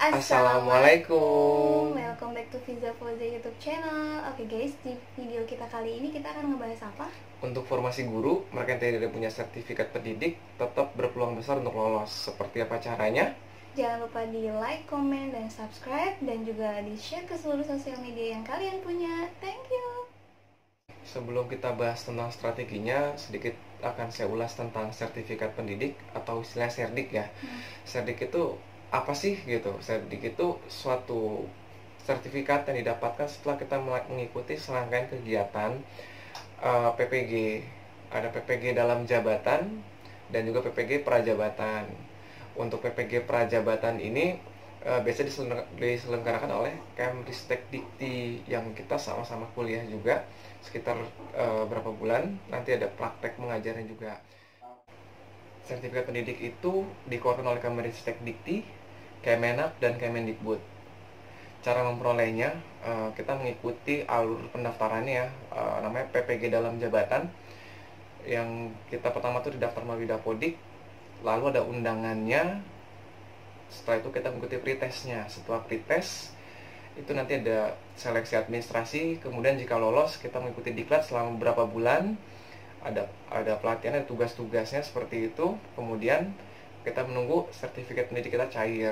Assalamualaikum. Welcome back to Fiza Fauza YouTube channel. Oke guys, di video kita kali ini kita akan ngebahas apa? Untuk formasi guru, mereka yang tidak punya sertifikat pendidik tetap berpeluang besar untuk lolos. Seperti apa caranya? Jangan lupa di like, comment, dan subscribe, dan juga di share ke seluruh sosial media yang kalian punya. Thank you. Sebelum kita bahas tentang strateginya, sedikit akan saya ulas tentang sertifikat pendidik atau istilah serdik ya. Serdik itu apa sih gitu? Serdik itu suatu sertifikat yang didapatkan setelah kita mengikuti serangkaian kegiatan PPG. Ada PPG dalam jabatan dan juga PPG prajabatan. Untuk PPG prajabatan ini biasanya diselenggarakan oleh Kemristek Dikti yang kita sama-sama kuliah juga sekitar berapa bulan. Nanti ada praktek mengajarnya juga. Sertifikat pendidik itu dikeluarkan oleh Kemristek Dikti, Kemenak, dan Kemendikbud. Cara memperolehnya, kita mengikuti alur pendaftarannya, namanya PPG dalam jabatan. Yang kita pertama tuh didaftar melalui Dapodik, lalu ada undangannya. Setelah itu kita mengikuti pretestnya. Setelah pretest, itu nanti ada seleksi administrasi. Kemudian jika lolos, kita mengikuti diklat selama beberapa bulan. Ada pelatihan, ada tugas-tugasnya seperti itu. Kemudian kita menunggu sertifikat pendidik kita cair.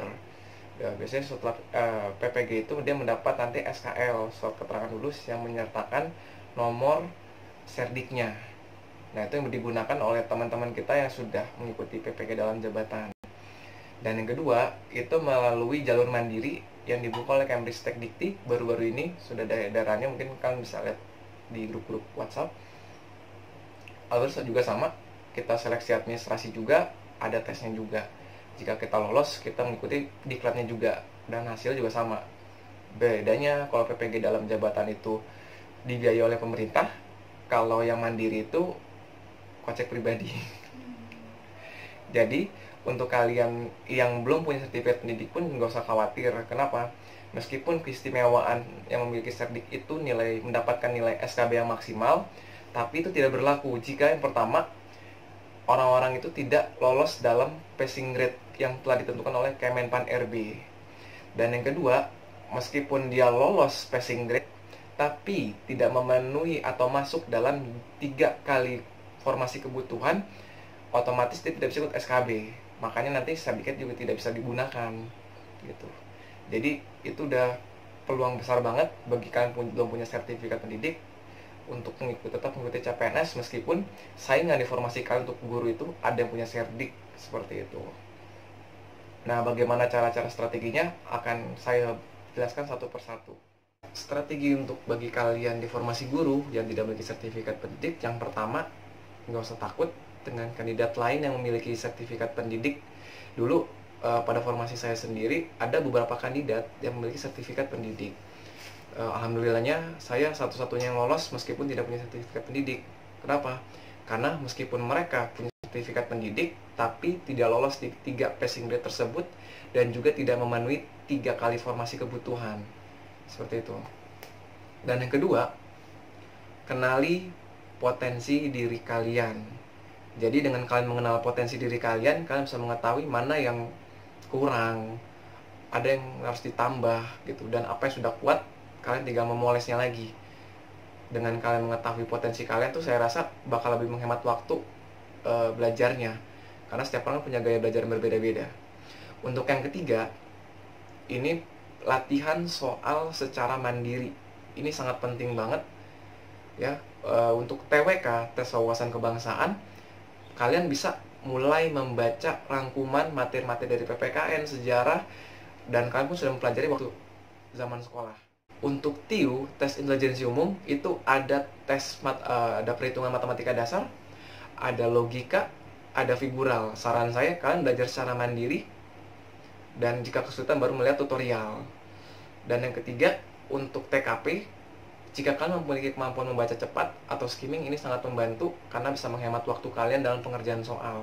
Ya, biasanya setelah PPG itu dia mendapat nanti SKL, surat keterangan lulus yang menyertakan nomor serdiknya. Nah, itu yang digunakan oleh teman-teman kita yang sudah mengikuti PPG dalam jabatan. Dan yang kedua, itu melalui jalur mandiri yang dibuka oleh Kemristek Dikti baru-baru ini. Sudah ada edarannya, mungkin kalian bisa lihat di grup-grup WhatsApp. Lalu juga sama, kita seleksi administrasi juga, ada tesnya juga. Jika kita lolos, kita mengikuti diklatnya juga, dan hasil juga sama. Bedanya kalau PPG dalam jabatan itu dibiayai oleh pemerintah, kalau yang mandiri itu kocek pribadi. Jadi untuk kalian yang belum punya sertifikat pendidik pun nggak usah khawatir. Kenapa? Meskipun keistimewaan yang memiliki serdik itu mendapatkan nilai SKB yang maksimal, tapi itu tidak berlaku jika yang pertama, orang-orang itu tidak lolos dalam passing grade yang telah ditentukan oleh Kemenpan RB. Dan yang kedua, meskipun dia lolos passing grade, tapi tidak memenuhi atau masuk dalam 3 kali formasi kebutuhan, otomatis dia tidak bisa ikut SKB. Makanya nanti sertifikat juga tidak bisa digunakan gitu. Jadi itu udah peluang besar banget bagi kalian belum punya sertifikat pendidik untuk tetap mengikuti CPNS, meskipun saingan di formasi kalian untuk guru itu ada yang punya serdik seperti itu. Nah, bagaimana cara-cara strateginya akan saya jelaskan satu persatu. Strategi untuk bagi kalian di formasi guru yang tidak memiliki sertifikat pendidik, yang pertama, nggak usah takut dengan kandidat lain yang memiliki sertifikat pendidik. Dulu pada formasi saya sendiri ada beberapa kandidat yang memiliki sertifikat pendidik. Alhamdulillahnya saya satu-satunya yang lolos meskipun tidak punya sertifikat pendidik. Kenapa? Karena meskipun mereka punya sertifikat pendidik, tapi tidak lolos di 3 passing grade tersebut dan juga tidak memenuhi 3 kali formasi kebutuhan. Seperti itu. Dan yang kedua, kenali potensi diri kalian. Jadi dengan kalian mengenal potensi diri kalian, kalian bisa mengetahui mana yang kurang, ada yang harus ditambah gitu, dan apa yang sudah kuat kalian tinggal memolesnya lagi. Dengan kalian mengetahui potensi kalian tuh saya rasa bakal lebih menghemat waktu belajarnya, karena setiap orang punya gaya belajar yang berbeda-beda. Untuk yang ketiga, ini latihan soal secara mandiri. Ini sangat penting banget ya. Untuk TWK, tes wawasan kebangsaan, kalian bisa mulai membaca rangkuman materi-materi dari PPKN, sejarah, dan kalian pun sudah mempelajari waktu zaman sekolah. Untuk TIU, tes intelijensi umum, itu ada ada perhitungan matematika dasar, ada logika, ada figural. Saran saya kalian belajar secara mandiri, dan jika kesulitan baru melihat tutorial. Dan yang ketiga, untuk TKP, jika kalian memiliki kemampuan membaca cepat atau skimming, ini sangat membantu karena bisa menghemat waktu kalian dalam pengerjaan soal.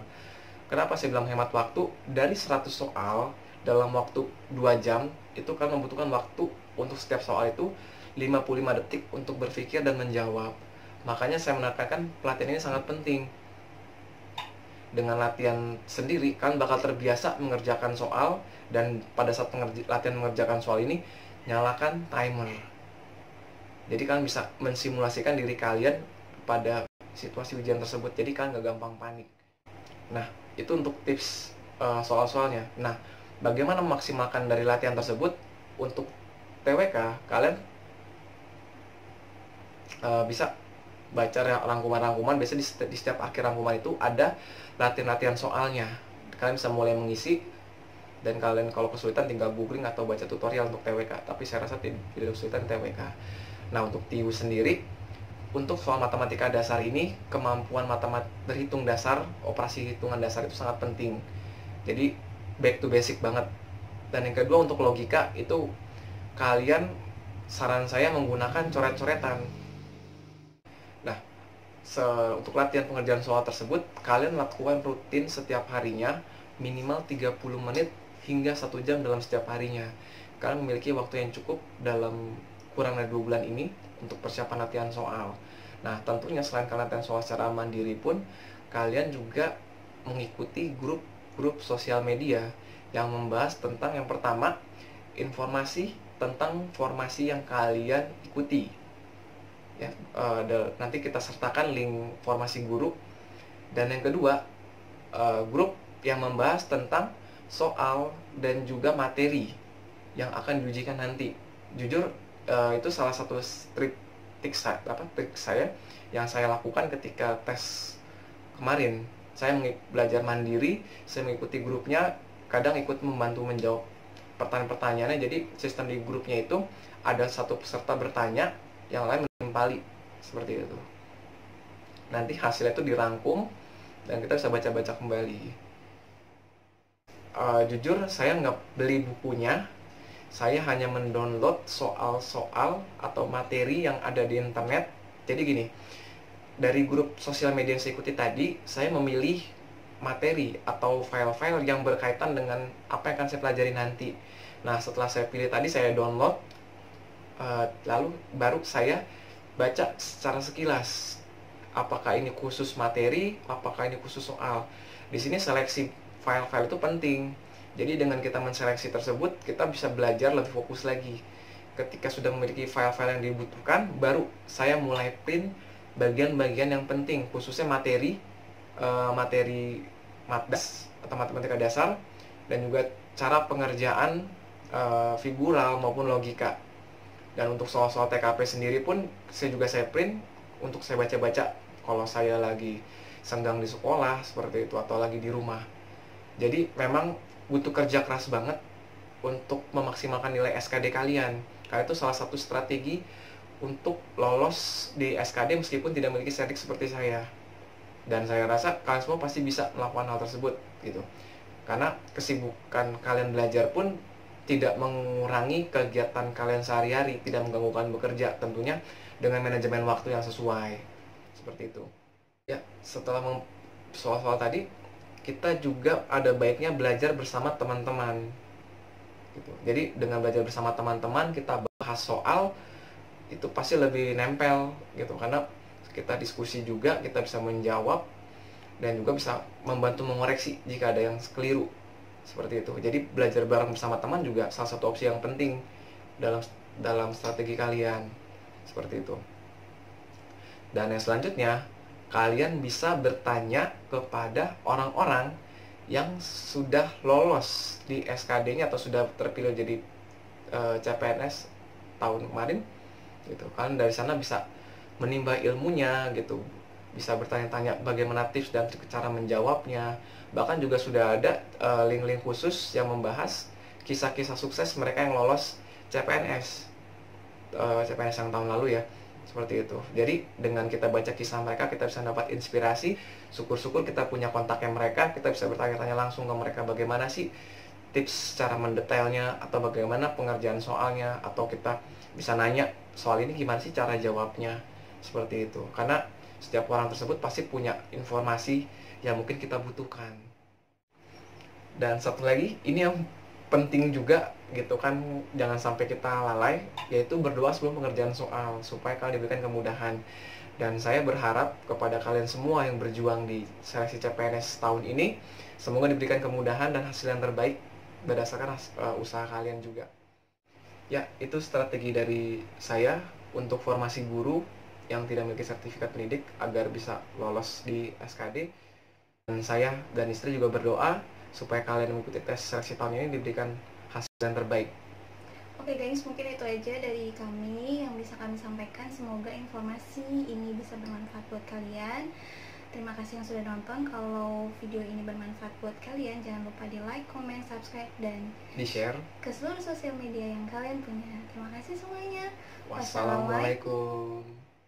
Kenapa saya bilang hemat waktu? Dari 100 soal dalam waktu 2 jam, itu kalian membutuhkan waktu untuk setiap soal itu 55 detik untuk berpikir dan menjawab. Makanya saya menekankan pelatihan ini sangat penting. dengan latihan sendiri, kalian bakal terbiasa mengerjakan soal. Dan pada saat latihan mengerjakan soal ini, nyalakan timer. Jadi kalian bisa mensimulasikan diri kalian pada situasi ujian tersebut. Jadi kalian gak gampang panik. Nah, itu untuk tips soal-soalnya. Nah, bagaimana memaksimalkan dari latihan tersebut? Untuk TWK, kalian bisa baca rangkuman-rangkuman. Biasanya di setiap akhir rangkuman itu ada latihan-latihan soalnya. Kalian bisa mulai mengisi, dan kalian kalau kesulitan tinggal googling atau baca tutorial untuk TWK. Tapi saya rasa tidak kesulitan TWK. Nah, untuk TIU sendiri, untuk soal matematika dasar ini, kemampuan berhitung dasar, operasi hitungan dasar itu sangat penting. Jadi back to basic banget. Dan yang kedua, untuk logika itu kalian, saran saya menggunakan coret-coretan. Nah, untuk latihan pengerjaan soal tersebut, kalian lakukan rutin setiap harinya, minimal 30 menit hingga 1 jam dalam setiap harinya. Kalian memiliki waktu yang cukup dalam kurang dari 2 bulan ini untuk persiapan latihan soal. Nah, tentunya selain kalian latihan soal secara mandiri pun, kalian juga mengikuti grup sosial media yang membahas tentang, yang pertama, informasi tentang formasi yang kalian ikuti. Ya, nanti kita sertakan link formasi guru. Dan yang kedua, grup yang membahas tentang soal dan juga materi yang akan diujikan nanti. Jujur, itu salah satu trik saya yang saya lakukan ketika tes kemarin. Saya belajar mandiri, saya mengikuti grupnya, kadang ikut membantu menjawab pertanyaan-pertanyaannya. Jadi sistem di grupnya itu ada satu peserta bertanya, yang lain menimpali, seperti itu. Nanti hasilnya itu dirangkum dan kita bisa baca-baca kembali. Jujur, saya nggak beli bukunya. Saya hanya mendownload soal-soal atau materi yang ada di internet. Jadi gini, dari grup sosial media yang saya ikuti tadi, saya memilih materi atau file-file yang berkaitan dengan apa yang akan saya pelajari nanti. Nah, setelah saya pilih tadi, saya download, lalu baru saya baca secara sekilas. Apakah ini khusus materi, apakah ini khusus soal. Di sini seleksi file-file itu penting. Jadi dengan kita menseleksi tersebut, kita bisa belajar lebih fokus lagi. Ketika sudah memiliki file-file yang dibutuhkan, baru saya mulai print bagian-bagian yang penting, khususnya materi matdas atau matematika dasar, dan juga cara pengerjaan figural maupun logika. Dan untuk soal-soal TKP sendiri pun saya print untuk saya baca-baca kalau saya lagi senggang di sekolah seperti itu, atau lagi di rumah. Jadi memang butuh kerja keras banget untuk memaksimalkan nilai SKD kalian. Karena itu salah satu strategi untuk lolos di SKD meskipun tidak memiliki serdik seperti saya. Dan saya rasa kalian semua pasti bisa melakukan hal tersebut gitu. Karena kesibukan kalian belajar pun tidak mengurangi kegiatan kalian sehari-hari, tidak mengganggu kalian bekerja, tentunya dengan manajemen waktu yang sesuai. Seperti itu. Ya, setelah soal-soal tadi, kita juga ada baiknya belajar bersama teman-teman gitu. Jadi dengan belajar bersama teman-teman, kita bahas soal itu pasti lebih nempel gitu, karena kita diskusi juga, kita bisa menjawab dan juga bisa membantu mengoreksi jika ada yang keliru, seperti itu. Jadi belajar bareng bersama teman juga salah satu opsi yang penting dalam strategi kalian, seperti itu. Dan yang selanjutnya, kalian bisa bertanya kepada orang-orang yang sudah lolos di SKD-nya atau sudah terpilih jadi CPNS tahun kemarin gitu. Kalian dari sana bisa menimba ilmunya gitu, bisa bertanya-tanya bagaimana tips dan cara menjawabnya. Bahkan juga sudah ada link-link khusus yang membahas kisah-kisah sukses mereka yang lolos CPNS yang tahun lalu ya. Seperti itu. Jadi dengan kita baca kisah mereka, kita bisa dapat inspirasi. Syukur-syukur kita punya kontaknya mereka, kita bisa bertanya-tanya langsung ke mereka bagaimana sih tips cara mendetailnya, atau bagaimana pengerjaan soalnya, atau kita bisa nanya soal ini gimana sih cara jawabnya, seperti itu. Karena setiap orang tersebut pasti punya informasi yang mungkin kita butuhkan. Dan satu lagi, ini yang penting juga gitu kan, jangan sampai kita lalai, yaitu berdoa sebelum pengerjaan soal supaya kalian diberikan kemudahan. Dan saya berharap kepada kalian semua yang berjuang di seleksi CPNS tahun ini, semoga diberikan kemudahan dan hasil yang terbaik berdasarkan usaha kalian juga. Ya, itu strategi dari saya untuk formasi guru yang tidak memiliki sertifikat pendidik agar bisa lolos di SKD. Dan saya dan istri juga berdoa supaya kalian mengikuti tes seleksi tahun ini diberikan hasil yang terbaik. Oke guys, mungkin itu aja dari kami yang bisa kami sampaikan. Semoga informasi ini bisa bermanfaat buat kalian. Terima kasih yang sudah nonton. Kalau video ini bermanfaat buat kalian, jangan lupa di like, comment, subscribe, dan di share ke seluruh sosial media yang kalian punya. Terima kasih semuanya. Wassalamualaikum.